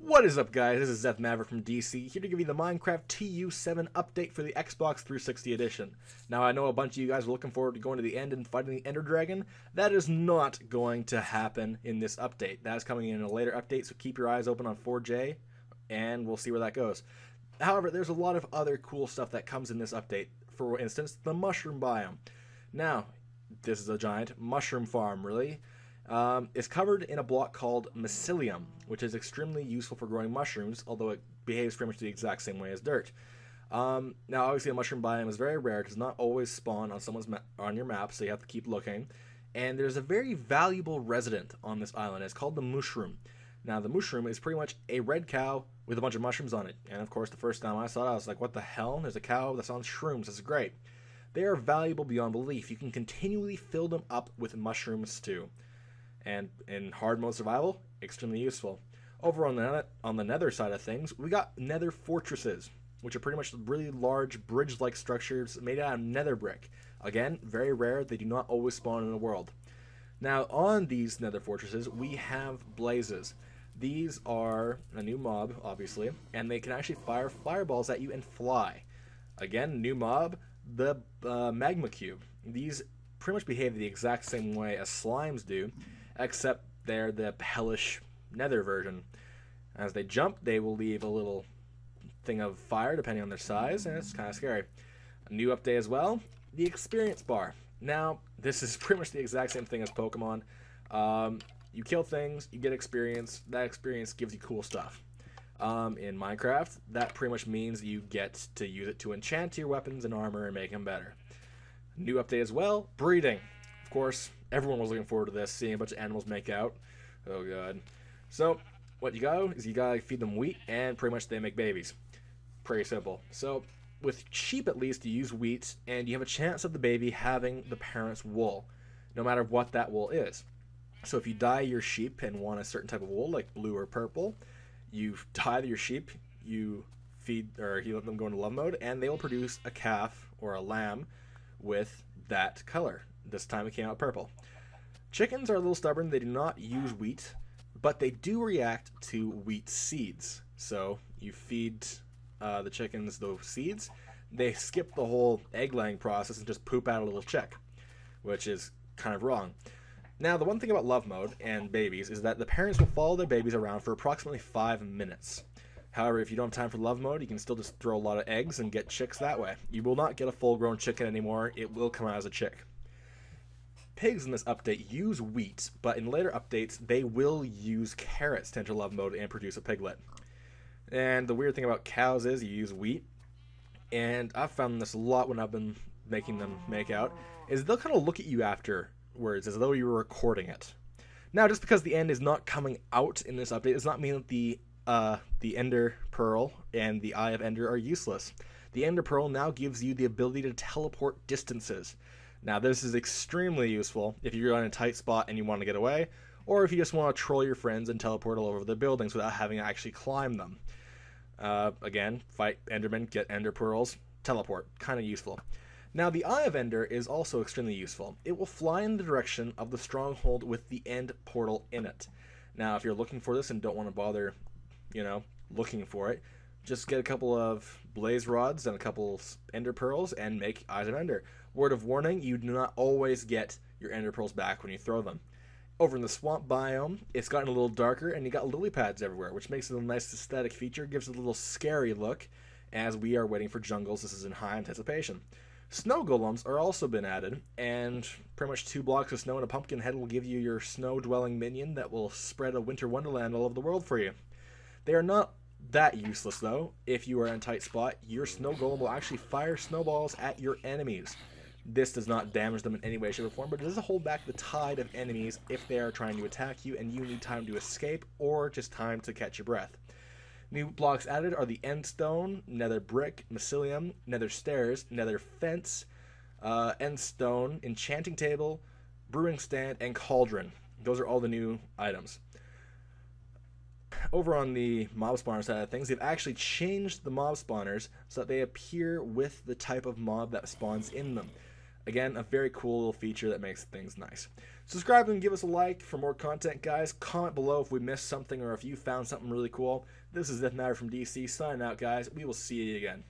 What is up, guys? This is Zeth Maverick from DC, here to give you the Minecraft TU7 update for the Xbox 360 edition. Now, I know a bunch of you guys are looking forward to going to the end and fighting the Ender Dragon. That is not going to happen in this update. That is coming in a later update, so keep your eyes open on 4J, and we'll see where that goes. However, there's a lot of other cool stuff that comes in this update. For instance, the mushroom biome. Now, this is a giant mushroom farm, really. It's covered in a block called mycelium, which is extremely useful for growing mushrooms, although it behaves pretty much the exact same way as dirt. Now, obviously, a mushroom biome is very rare. It does not always spawn on your map, so you have to keep looking. And there's a very valuable resident on this island. It's called the mushroom. Now, the mushroom is pretty much a red cow with a bunch of mushrooms on it. And, of course, the first time I saw it, I was like, what the hell? There's a cow that's on shrooms. This is great. They are valuable beyond belief. You can continually fill them up with mushrooms, too. And in hard mode survival, extremely useful. Over on the nether side of things, we got nether fortresses, which are pretty much really large bridge-like structures made out of nether brick. Again, very rare. They do not always spawn in the world. Now, on these nether fortresses, we have blazes. These are a new mob, obviously, and they can actually fire fireballs at you and fly. Again, new mob, the magma cube. These pretty much behave the exact same way as slimes do, except they're the hellish nether version. As they jump, they will leave a little thing of fire depending on their size, and it's kind of scary. A new update as well, the experience bar. Now, this is pretty much the exact same thing as Pokemon. You kill things, you get experience. That experience gives you cool stuff. In Minecraft, that pretty much means you get to use it to enchant your weapons and armor and make them better. New update as well, breeding. Of course, everyone was looking forward to this, seeing a bunch of animals make out. Oh god. So, what you gotta is you gotta feed them wheat, and pretty much they make babies. Pretty simple. So, with sheep at least, you use wheat, and you have a chance of the baby having the parent's wool, no matter what that wool is. So if you dye your sheep and want a certain type of wool, like blue or purple, you dye your sheep, you let them go into love mode, and they will produce a calf or a lamb with that color. This time it came out purple. Chickens are a little stubborn. They do not use wheat, but they do react to wheat seeds. So you feed the chickens those seeds. They skip the whole egg-laying process and just poop out a little chick, which is kind of wrong. Now, the one thing about love mode and babies is that the parents will follow their babies around for approximately 5 minutes. However, if you don't have time for love mode, you can still just throw a lot of eggs and get chicks that way. You will not get a full-grown chicken anymore. It will come out as a chick. Pigs in this update use wheat, but in later updates, they will use carrots to enter love mode and produce a piglet. And the weird thing about cows is you use wheat, and I've found this a lot when I've been making them make out, is they'll kind of look at you afterwards as though you were recording it. Now, just because the end is not coming out in this update does not mean that the Ender Pearl and the Eye of Ender are useless. The Ender Pearl now gives you the ability to teleport distances. Now, this is extremely useful if you're in a tight spot and you want to get away, or if you just want to troll your friends and teleport all over the buildings without having to actually climb them. Again, fight Endermen, get Ender Pearls, teleport. Kind of useful. Now, the Eye of Ender is also extremely useful. It will fly in the direction of the stronghold with the end portal in it. Now, if you're looking for this and don't want to bother, looking for it, just get a couple of blaze rods and a couple Ender Pearls and make Eyes of Ender. Word of warning, you do not always get your Ender Pearls back when you throw them. Over in the swamp biome, it's gotten a little darker, and you got lily pads everywhere, which makes it a nice aesthetic feature, gives it a little scary look, as we are waiting for jungles. This is in high anticipation. Snow golems are also been added, and pretty much 2 blocks of snow and a pumpkin head will give you your snow-dwelling minion that will spread a winter wonderland all over the world for you. They are not that useless, though. If you are in a tight spot, your snow golem will actually fire snowballs at your enemies. This does not damage them in any way, shape, or form, but it does hold back the tide of enemies if they are trying to attack you and you need time to escape or just time to catch your breath. New blocks added are the end stone, nether brick, mycelium, nether stairs, nether fence, end stone, enchanting table, brewing stand, and cauldron. Those are all the new items. Over on the mob spawner side of things, they've actually changed the mob spawners so that they appear with the type of mob that spawns in them. Again, a very cool little feature that makes things nice. Subscribe and give us a like for more content, guys. Comment below if we missed something or if you found something really cool. This is Death Matter from DC, signing out, guys. We will see you again.